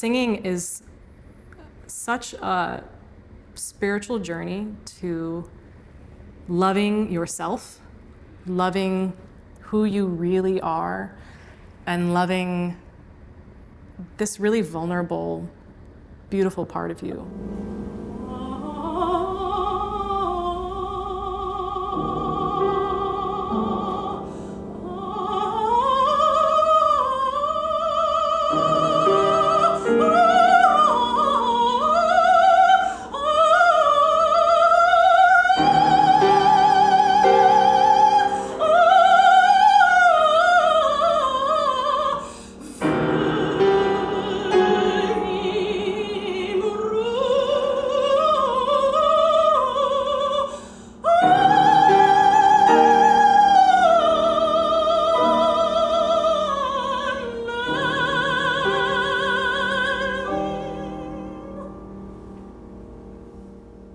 Singing is such a spiritual journey to loving yourself, loving who you really are, and loving this really vulnerable, beautiful part of you.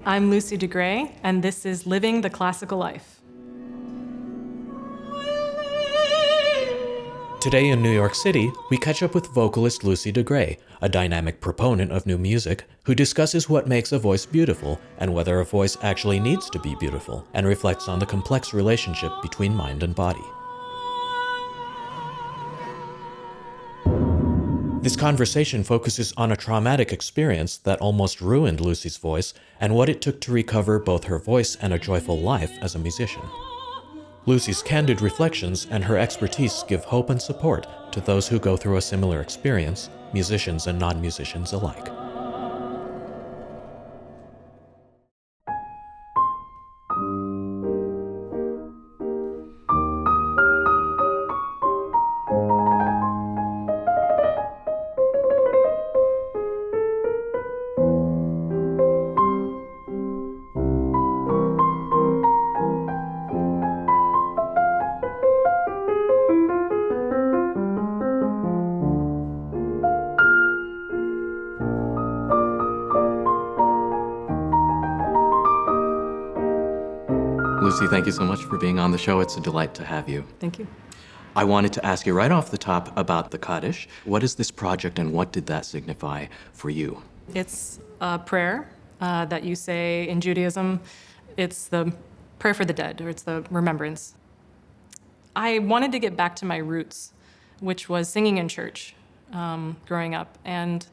I'm Lucy Dhegrae, and this is Living the Classical Life. Today in New York City, we catch up with vocalist Lucy Dhegrae, a dynamic proponent of new music, who discusses what makes a voice beautiful and whether a voice actually needs to be beautiful, and reflects on the complex relationship between mind and body. This conversation focuses on a traumatic experience that almost ruined Lucy's voice and what it took to recover both her voice and a joyful life as a musician. Lucy's candid reflections and her expertise give hope and support to those who go through a similar experience, musicians and non-musicians alike. Lucy, thank you so much for being on the show. It's a delight to have you. Thank you. I wanted to ask you right off the top about the Kaddish. What is this project and what did that signify for you? It's a prayer that you say in Judaism. It's the prayer for the dead, or it's the remembrance. I wanted to get back to my roots, which was singing in church growing up. And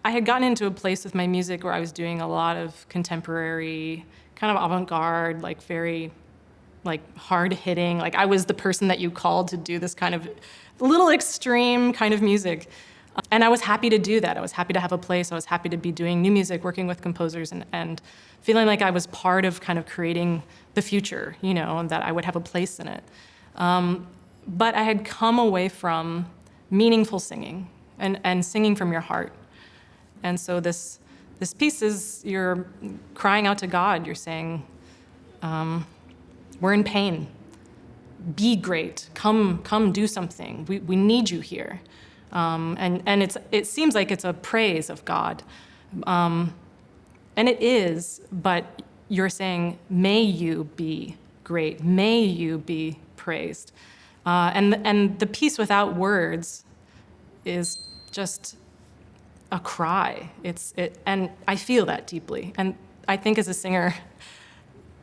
I had gotten into a place with my music where I was doing a lot of contemporary, kind of avant-garde, like very hard-hitting. Like I was the person that you called to do this kind of little extreme kind of music. And I was happy to do that. I was happy to have a place. I was happy to be doing new music, working with composers, and feeling like I was part of kind of creating the future, and that I would have a place in it. But I had come away from meaningful singing and singing from your heart. And so this piece is, you're crying out to God. You're saying, we're in pain. Be great. Come do something. We need you here. And it seems like it's a praise of God. And it is, but you're saying, may you be great. May you be praised. And the piece without words is just a cry. And I feel that deeply. And I think as a singer,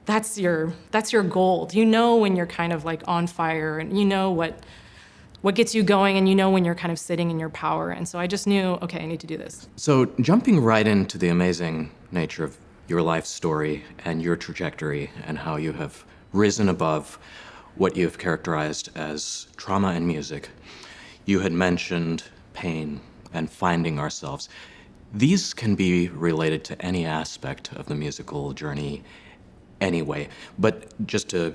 that's your gold. You know when you're kind of like on fire, and you know what gets you going, and you know when you're kind of sitting in your power. And so I just knew, okay, I need to do this. So jumping right into the amazing nature of your life story and your trajectory and how you have risen above what you have characterized as trauma and music, you had mentioned pain and finding ourselves. These can be related to any aspect of the musical journey anyway. But just to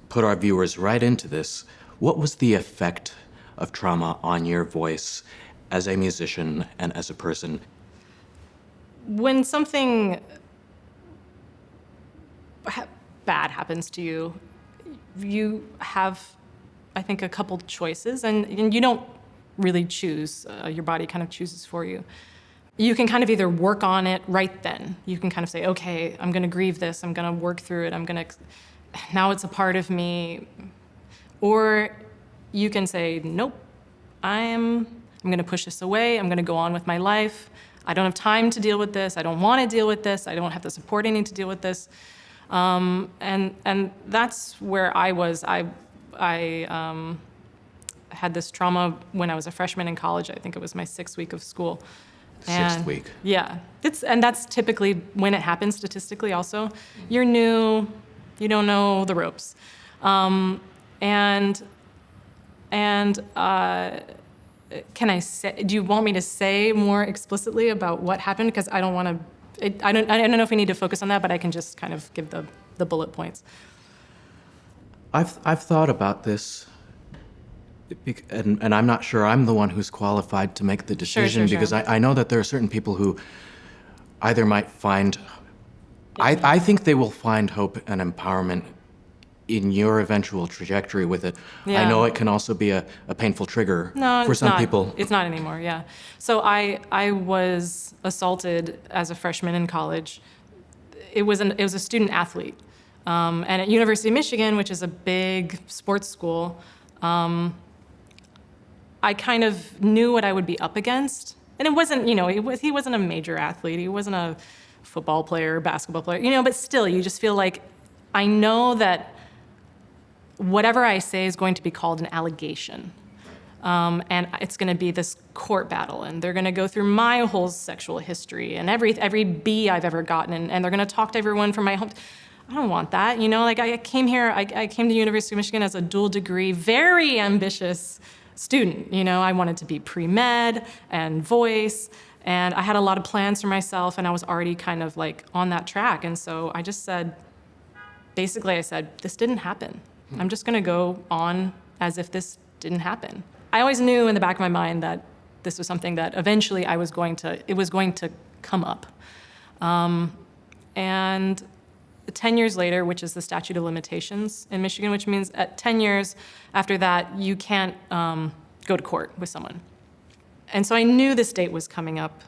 put our viewers right into this, what was the effect of trauma on your voice as a musician and as a person? When something bad happens to you, you have, I think, a couple choices, and you don't really choose. Your body kind of chooses for you. You can kind of either work on it right then. You can kind of say, okay, I'm going to grieve this. I'm going to work through it. Now it's a part of me. Or you can say, nope, I'm I'm going to push this away. I'm going to go on with my life. I don't have time to deal with this. I don't want to deal with this. I don't have the support I need to deal with this. And that's where I was. I had this trauma when I was a freshman in college. I think it was my 6th week of school. Sixth week. Yeah. And that's typically when it happens statistically also. You're new. You don't know the ropes. Can I say? Do you want me to say more explicitly about what happened? Because I don't want to. I don't know if we need to focus on that, but I can just kind of give the bullet points. I've thought about this, and I'm not sure I'm the one who's qualified to make the decision, Sure. because I know that there are certain people who either might find. I think they will find hope and empowerment in your eventual trajectory with it. Yeah. I know it can also be a painful trigger for some people. It's not anymore, yeah. So I was assaulted as a freshman in college. It was a student athlete. And at University of Michigan, which is a big sports school, I kind of knew what I would be up against. And it wasn't, he wasn't a major athlete. He wasn't a football player, basketball player, but still, you just feel like I know that whatever I say is going to be called an allegation. And it's going to be this court battle, and they're going to go through my whole sexual history and every B I've ever gotten, and they're going to talk to everyone from my home. I don't want that, I came here, I came to University of Michigan as a dual degree, very ambitious student, I wanted to be pre-med and voice, and I had a lot of plans for myself, and I was already kind of like on that track, and so I just said, I said, this didn't happen. I'm just going to go on as if this didn't happen. I always knew in the back of my mind that this was something that eventually it was going to come up. And 10 years later, which is the statute of limitations in Michigan, which means at 10 years after that, you can't go to court with someone. And so I knew this date was coming up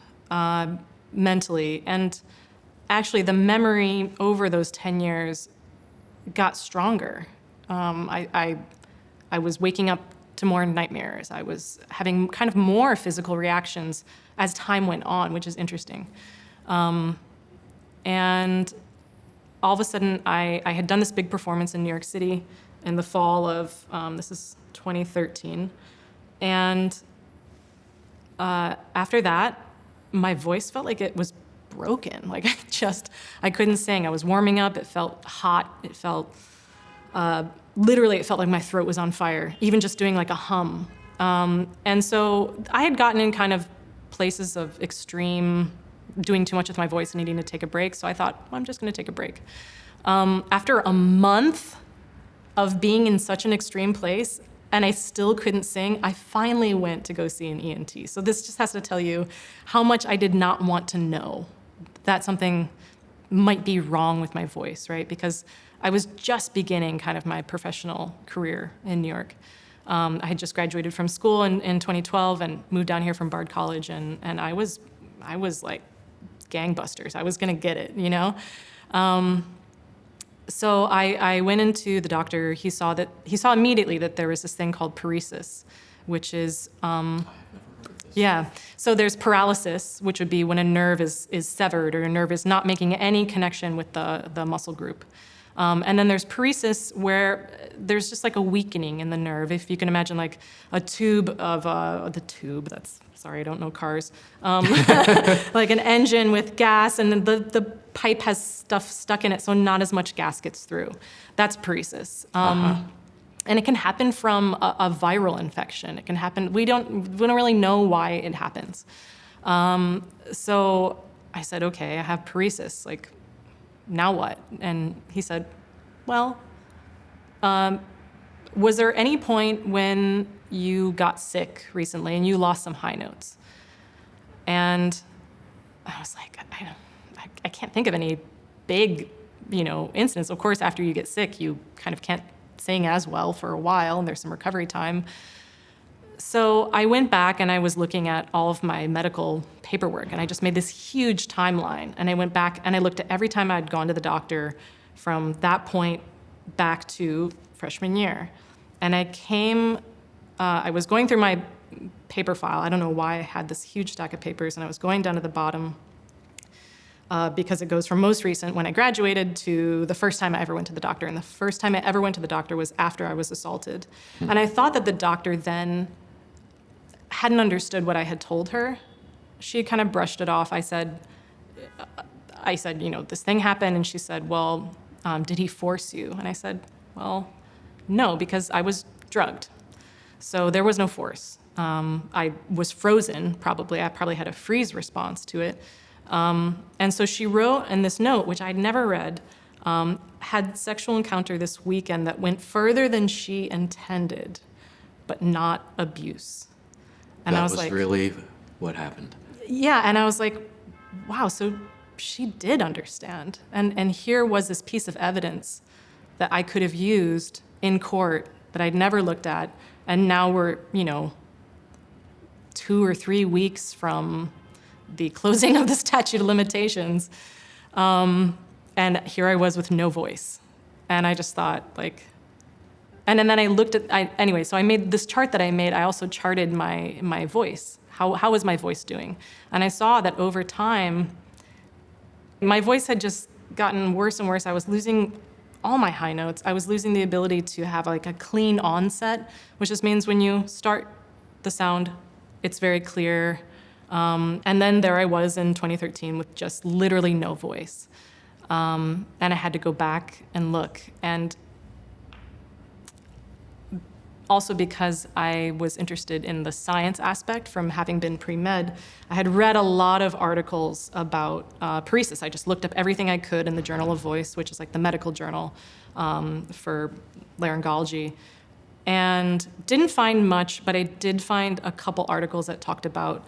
mentally. And actually, the memory over those 10 years got stronger. I was waking up to more nightmares. I was having kind of more physical reactions as time went on, which is interesting. And all of a sudden, I had done this big performance in New York City in the fall of, this is 2013. And after that, my voice felt like it was broken. Like I couldn't sing. I was warming up. It felt hot. It felt, literally, it felt like my throat was on fire, even just doing like a hum. And so I had gotten in kind of places of extreme, doing too much with my voice and needing to take a break. So I thought, well, I'm just going to take a break. After a month of being in such an extreme place, and I still couldn't sing, I finally went to go see an ENT. So this just has to tell you how much I did not want to know that something might be wrong with my voice, right? Because I was just beginning kind of my professional career in New York. I had just graduated from school in 2012 and moved down here from Bard College, and I was like gangbusters. I was gonna get it, So I went into the doctor. He saw immediately that there was this thing called paresis, which is, yeah. So there's paralysis, which would be when a nerve is severed or a nerve is not making any connection with the muscle group. And then there's paresis, where there's just like a weakening in the nerve. If you can imagine like a tube of, sorry, I don't know cars, like an engine with gas, and then the pipe has stuff stuck in it, so not as much gas gets through. That's paresis. And it can happen from a viral infection. It can happen, we don't really know why it happens. So I said, okay, I have paresis, like, now what? And he said, well, was there any point when you got sick recently and you lost some high notes? And I was like, I can't think of any big, incidents. Of course, after you get sick, you kind of can't sing as well for a while, and there's some recovery time. So I went back and I was looking at all of my medical paperwork, and I just made this huge timeline. And I went back and I looked at every time I'd gone to the doctor from that point back to freshman year. And I was going through my paper file. I don't know why I had this huge stack of papers, and I was going down to the bottom because it goes from most recent, when I graduated, to the first time I ever went to the doctor. And the first time I ever went to the doctor was after I was assaulted. And I thought that the doctor then hadn't understood what I had told her. She had kind of brushed it off. I said, this thing happened. And she said, well, did he force you? And I said, well, no, because I was drugged. So there was no force. I was frozen, probably. I probably had a freeze response to it. And so she wrote in this note, which I'd never read, had sexual encounter this weekend that went further than she intended, but not abuse. And I was like, really what happened. Yeah, and I was like, wow, so she did understand. And here was this piece of evidence that I could have used in court that I'd never looked at. And now we're, 2 or 3 weeks from the closing of the statute of limitations. And here I was with no voice. And I just thought, and then I looked at, anyway, so I made this chart that I made. I also charted my voice. How was my voice doing? And I saw that over time, my voice had just gotten worse and worse. I was losing all my high notes. I was losing the ability to have a clean onset, which just means when you start the sound, it's very clear. And then there I was in 2013 with just literally no voice. And I had to go back and look. And also because I was interested in the science aspect from having been pre-med, I had read a lot of articles about paresis. I just looked up everything I could in the Journal of Voice, which is the medical journal for laryngology. And didn't find much, but I did find a couple articles that talked about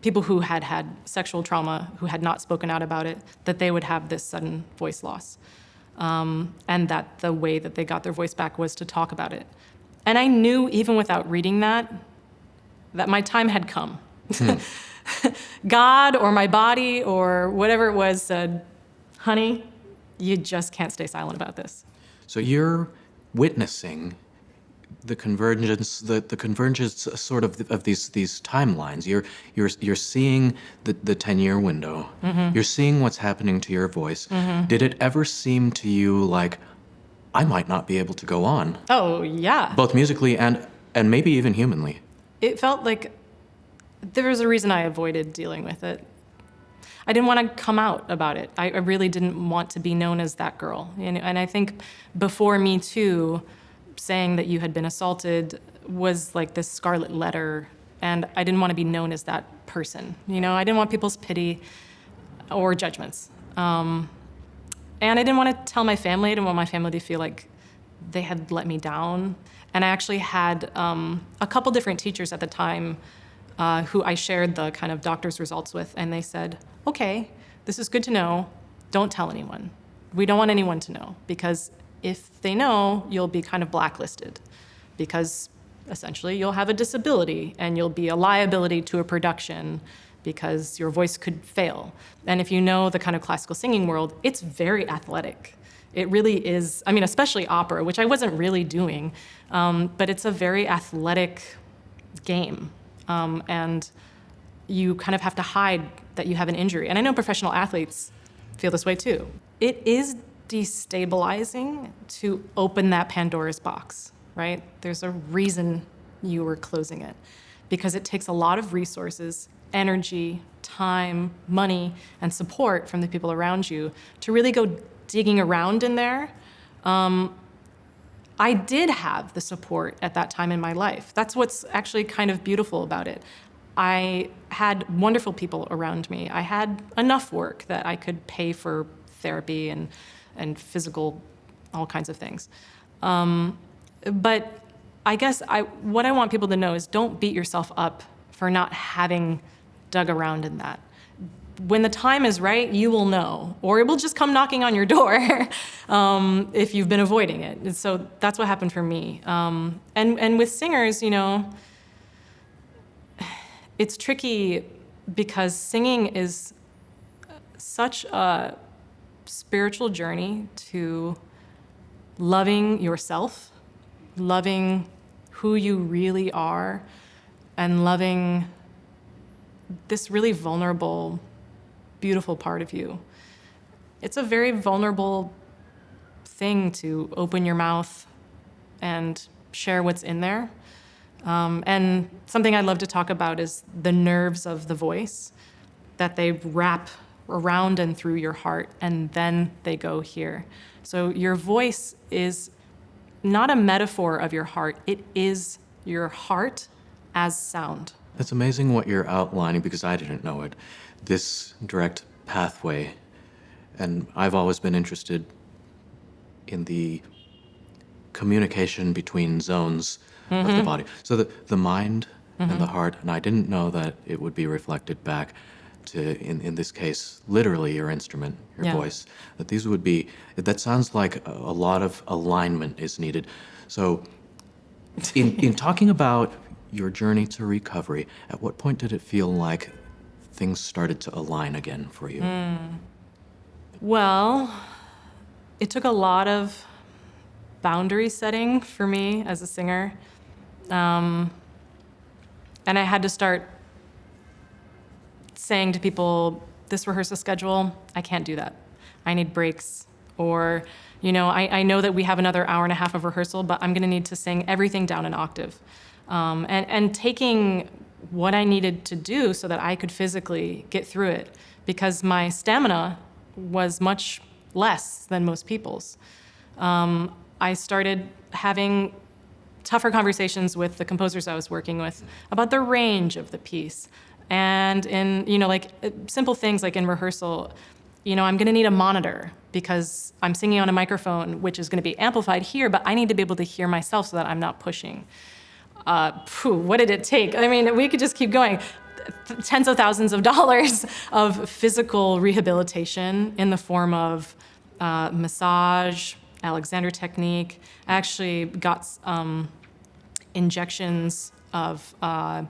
people who had had sexual trauma, who had not spoken out about it, that they would have this sudden voice loss. And that the way that they got their voice back was to talk about it. And I knew, even without reading that my time had come. God or my body or whatever it was said, honey, you just can't stay silent about this. So you're witnessing the convergence, the convergence sort of these timelines. You're seeing the 10-year window. Mm-hmm. You're seeing what's happening to your voice. Mm-hmm. Did it ever seem to you like I might not be able to go on? Oh yeah. Both musically and maybe even humanly. It felt like there was a reason I avoided dealing with it. I didn't want to come out about it. I really didn't want to be known as that girl. And I think before Me Too, saying that you had been assaulted was like this scarlet letter, and I didn't want to be known as that person. I didn't want people's pity or judgments. And I didn't want to tell my family. I didn't want my family to feel like they had let me down. And I actually had a couple different teachers at the time who I shared the kind of doctor's results with, and they said, okay, this is good to know. Don't tell anyone. We don't want anyone to know, because if they know, you'll be kind of blacklisted, because essentially you'll have a disability and you'll be a liability to a production because your voice could fail. And if you know the kind of classical singing world, it's very athletic. It really is, especially opera, which I wasn't really doing, but it's a very athletic game. And you kind of have to hide that you have an injury. And I know professional athletes feel this way too. It is destabilizing to open that Pandora's box, right? There's a reason you were closing it, because it takes a lot of resources, energy, time, money, and support from the people around you to really go digging around in there. I did have the support at that time in my life. That's what's actually kind of beautiful about it. I had wonderful people around me. I had enough work that I could pay for therapy and physical, all kinds of things. But I guess what I want people to know is don't beat yourself up for not having dug around in that. When the time is right, you will know, or it will just come knocking on your door if you've been avoiding it. And so that's what happened for me. And with singers, it's tricky because singing is such a spiritual journey to loving yourself, loving who you really are and loving this really vulnerable, beautiful part of you. It's a very vulnerable thing to open your mouth and share what's in there. And something I love to talk about is the nerves of the voice, that they wrap around and through your heart, and then they go here. So your voice is not a metaphor of your heart. It is your heart as sound. It's amazing what you're outlining, because I didn't know it. This direct pathway. And I've always been interested in the communication between zones of the body. So the mind and the heart, and I didn't know that it would be reflected back to, in this case, literally your instrument, your voice. That these would be, that sounds like a lot of alignment is needed. So in talking about your journey to recovery, at what point did it feel like things started to align again for you? Well, it took a lot of boundary setting for me as a singer. And I had to start saying to people, this rehearsal schedule, I can't do that. I need breaks. Or, I know that we have another hour and a half of rehearsal, but I'm going to need to sing everything down an octave. And taking what I needed to do so that I could physically get through it, because my stamina was much less than most people's. I started having tougher conversations with the composers I was working with about the range of the piece. And in, simple things like in rehearsal, I'm going to need a monitor because I'm singing on a microphone, which is going to be amplified here, but I need to be able to hear myself so that I'm not pushing. What did it take? I mean, we could just keep going. Tens of thousands of dollars of physical rehabilitation in the form of massage, Alexander technique. I actually got injections of a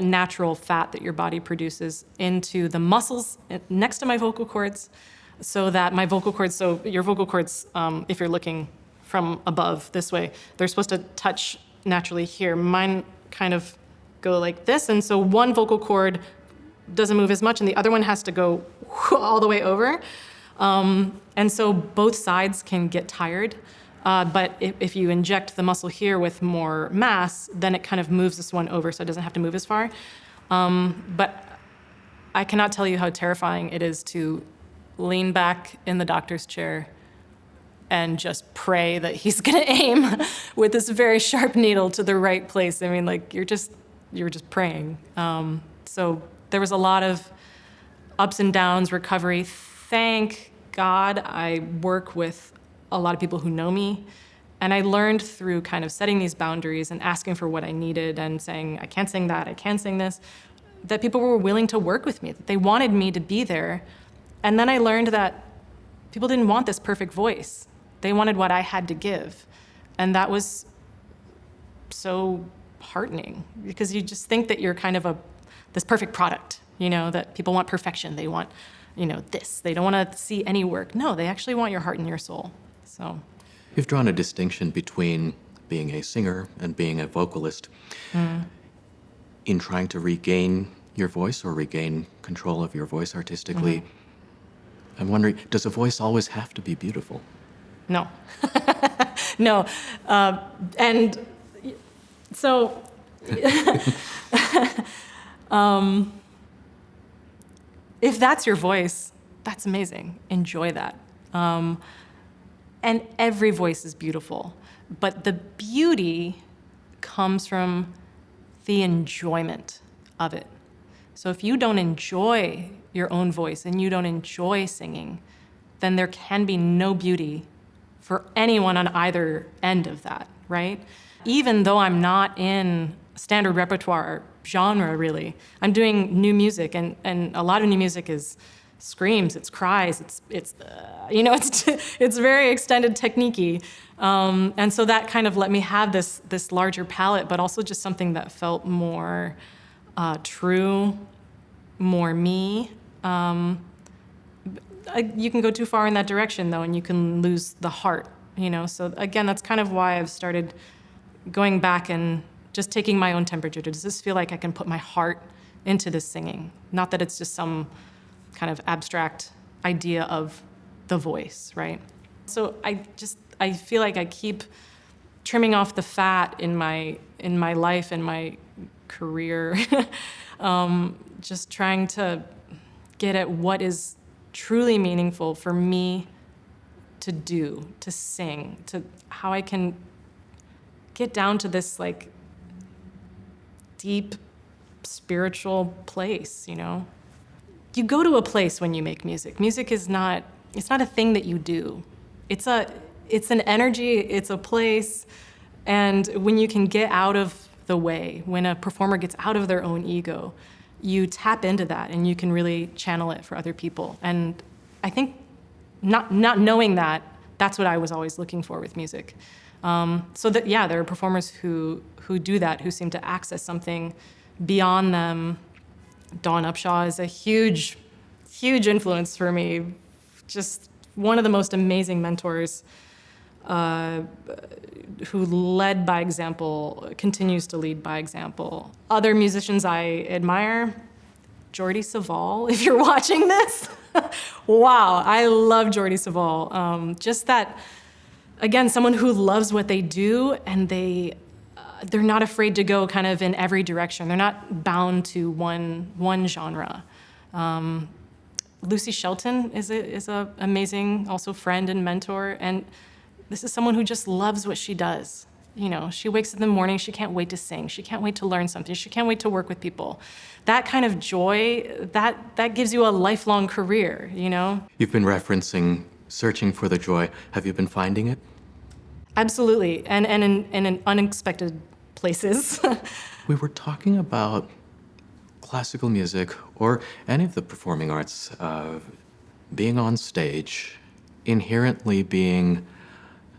natural fat that your body produces into the muscles next to my vocal cords, so that my vocal cords, so your vocal cords, if you're looking from above this way, they're supposed to touch naturally here. Mine kind of go like this, and so one vocal cord doesn't move as much, and the other one has to go all the way over. And so both sides can get tired, but if you inject the muscle here with more mass, then it kind of moves this one over so it doesn't have to move as far. But I cannot tell you how terrifying it is to lean back in the doctor's chair and just pray that he's gonna aim with this very sharp needle to the right place. I mean, like, you're just praying. So there was a lot of ups and downs, recovery. Thank God I work with a lot of people who know me. And I learned through kind of setting these boundaries and asking for what I needed and saying, I can't sing that, I can't sing this, that people were willing to work with me, that they wanted me to be there. And then I learned that people didn't want this perfect voice. They wanted what I had to give. And that was so heartening, because you just think that you're kind of this perfect product, that people want perfection. They want, this. They don't want to see any work. No, they actually want your heart and your soul. So you've drawn a distinction between being a singer and being a vocalist. In trying to regain your voice or regain control of your voice artistically, I'm wondering, does a voice always have to be beautiful? No. No. And so if that's your voice, that's amazing. Enjoy that. And every voice is beautiful. But the beauty comes from the enjoyment of it. So if you don't enjoy your own voice and you don't enjoy singing, then there can be no beauty for anyone on either end of that, right? Even though I'm not in standard repertoire genre, really, I'm doing new music, and a lot of new music is screams, it's cries, it's very extended technique-y. And so that kind of let me have this larger palette, but also just something that felt more true, more me. You can go too far in that direction, though, and you can lose the heart, So again, that's kind of why I've started going back and just taking my own temperature. Does this feel like I can put my heart into this singing? Not that it's just some kind of abstract idea of the voice, right? So I feel like I keep trimming off the fat in my life and my career, just trying to get at what is truly meaningful for me to do, to sing, to how I can get down to this like deep spiritual place, you know? You go to a place when you make music. Music is not, it's not a thing that you do. It's an energy, it's a place, and when you can get out of the way, when a performer gets out of their own ego, you tap into that and you can really channel it for other people. And I think not knowing that, that's what I was always looking for with music. So that, yeah, there are performers who do that, who seem to access something beyond them. Dawn Upshaw is a huge, huge influence for me. Just one of the most amazing mentors who led by example, continues to lead by example. Other musicians I admire, Jordi Savall, if you're watching this. Wow, I love Jordi Savall. Just that, again, someone who loves what they do, and they're not afraid to go kind of in every direction. They're not bound to one genre. Lucy Shelton is a amazing also friend and mentor, and this is someone who just loves what she does. You know, she wakes up in the morning, she can't wait to sing, she can't wait to learn something, she can't wait to work with people. That kind of joy, that gives you a lifelong career, you know? You've been referencing searching for the joy. Have you been finding it? Absolutely, and in unexpected places. We were talking about classical music or any of the performing arts being on stage, inherently being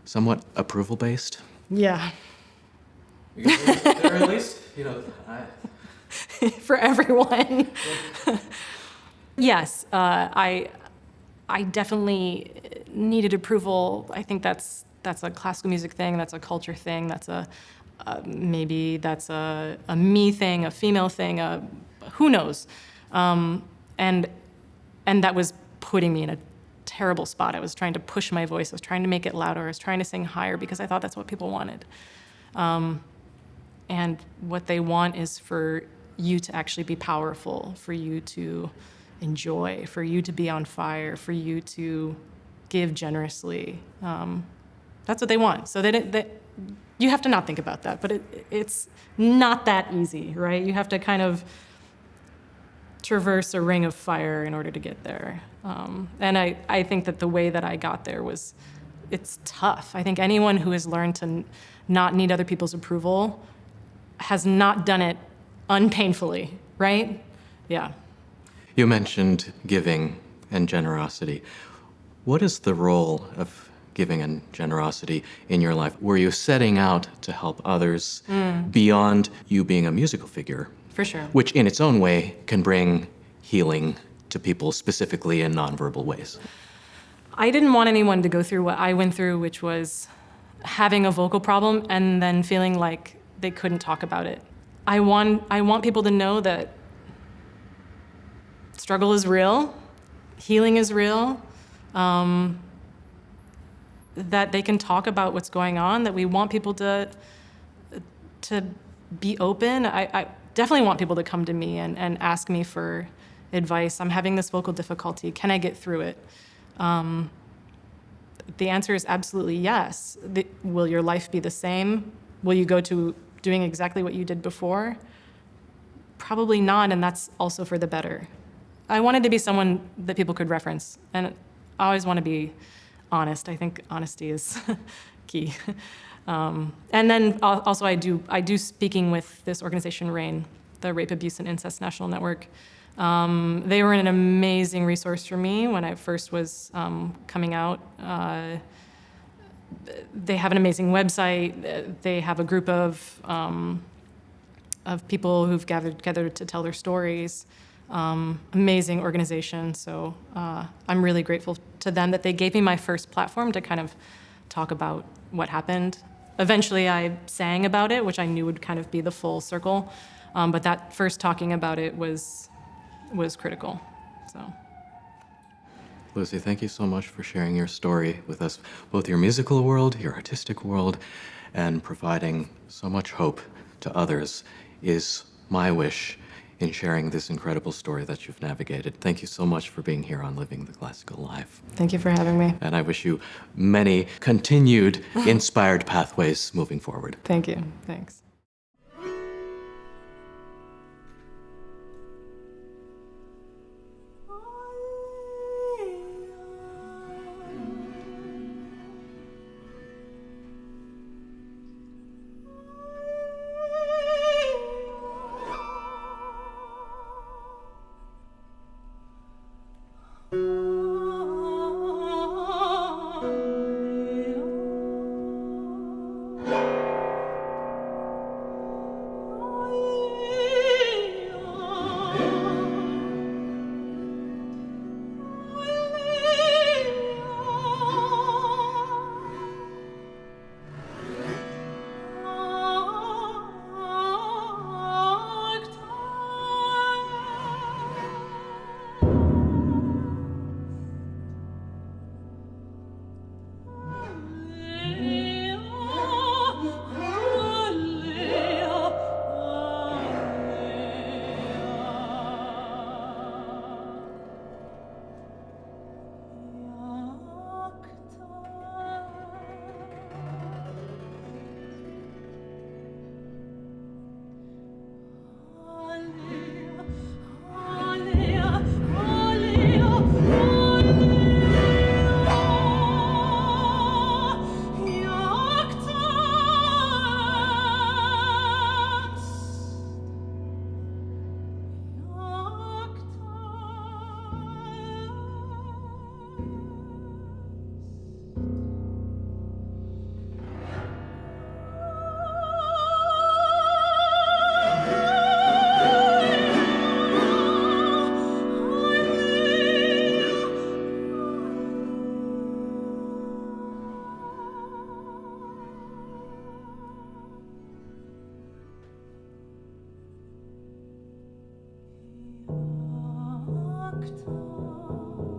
somewhat approval-based. Yeah. Or at least, For everyone. Yes, I definitely needed approval. I think that's a classical music thing, that's a culture thing, that's maybe that's a me thing, a female thing, who knows? And that was putting me in a terrible spot. I was trying to push my voice, I was trying to make it louder, I was trying to sing higher because I thought that's what people wanted. And what they want is for you to actually be powerful, for you to enjoy, for you to be on fire, for you to give generously. That's what they want. So you have to not think about that, but it's not that easy, right? You have to kind of traverse a ring of fire in order to get there. And I think that the way that I got there it's tough. I think anyone who has learned to not need other people's approval has not done it unpainfully, right? Yeah. You mentioned giving and generosity. What is the role of giving and generosity in your life? Were you setting out to help others beyond you being a musical figure? For sure. Which in its own way can bring healing to people, specifically in nonverbal ways. I didn't want anyone to go through what I went through, which was having a vocal problem and then feeling like they couldn't talk about it. I want people to know that struggle is real, healing is real, that they can talk about what's going on, that we want people to be open. I definitely want people to come to me and ask me for advice. I'm having this vocal difficulty. Can I get through it? The answer is absolutely yes. Will your life be the same? Will you go to doing exactly what you did before? Probably not, and that's also for the better. I wanted to be someone that people could reference, and I always want to be honest. I think honesty is key. And then also I do speaking with this organization, RAIN, the Rape, Abuse, and Incest National Network. They were an amazing resource for me when I first was coming out. They have an amazing website. They have a group of people who've gathered to tell their stories. Amazing organization. So I'm really grateful to them that they gave me my first platform to kind of talk about what happened. Eventually I sang about it, which I knew would kind of be the full circle. But that first talking about it was critical. So. Lucy, thank you so much for sharing your story with us, both your musical world, your artistic world, and providing so much hope to others is my wish in sharing this incredible story that you've navigated. Thank you so much for being here on Living the Classical Life. Thank you for having me. And I wish you many continued inspired pathways moving forward. Thank you. Thanks. October.